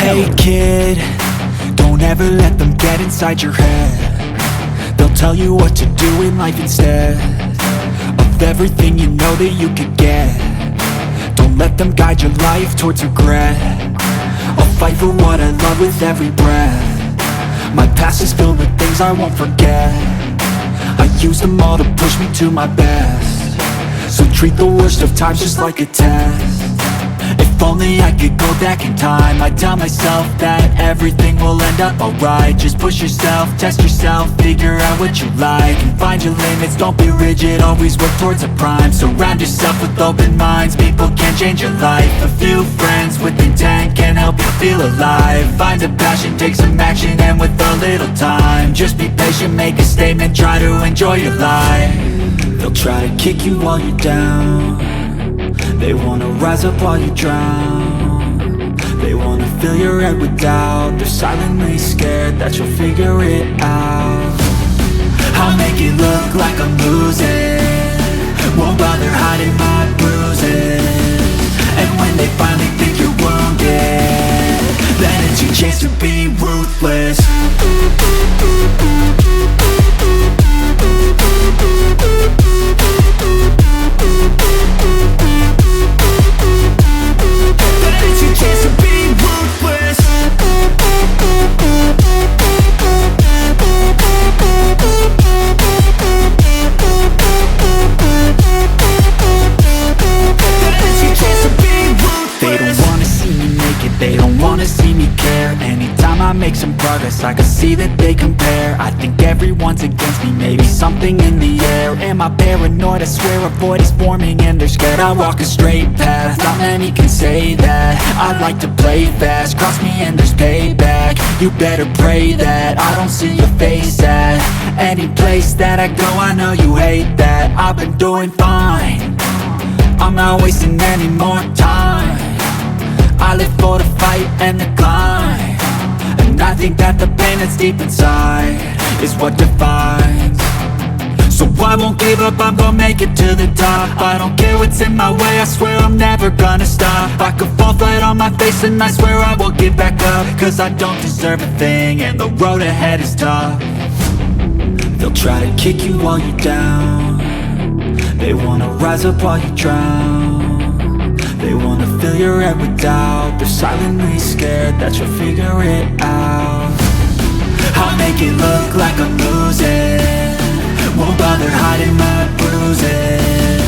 Hey kid, don't ever let them get inside your head. They'll tell you what to do in life instead of everything you know that you could get. Don't let them guide your life towards regret. I'll fight for what I love with every breath. My past is filled with things I won't forget. I use them all to push me to my best. So treat the worst of times just like a test. If only I could go back in time, I'd tell myself that everything will end up alright. Just push yourself, test yourself, figure out what you like, and find your limits, don't be rigid, always work towards a prime. Surround yourself with open minds, people can change your life. A few friends with intent can help you feel alive. Find a passion, take some action, and with a little time, just be patient, make a statement, try to enjoy your life. They'll try to kick you while you're down. They wanna rise up while you drown. They wanna fill your head with doubt. They're silently scared that you'll figure it out. I'll make it look like I'm losing, won't bother hiding my bruises. And when they finally think you're wounded, then it's your chance to be ruthless. They don't wanna see me care. Anytime I make some progress, I can see that they compare. I think everyone's against me, maybe something in the air. Am I paranoid? I swear a void is forming and they're scared I walk a straight path. Not many can say that. I like to play fast, cross me and there's payback. You better pray that I don't see your face at any place that I go. I know you hate that. I've been doing fine, I'm not wasting any more time. I live for the fight and the climb, and I think that the pain that's deep inside is what defines. So I won't give up, I'm gonna make it to the top. I don't care what's in my way, I swear I'm never gonna stop. I could fall flat on my face and I swear I will get back up, cause I don't deserve a thing and the road ahead is tough. They'll try to kick you while you're down. They wanna rise up while you drown. They wanna fill your head with doubt. They're silently scared that you'll figure it out. I'll make it look like I'm losing, won't bother hiding my bruises.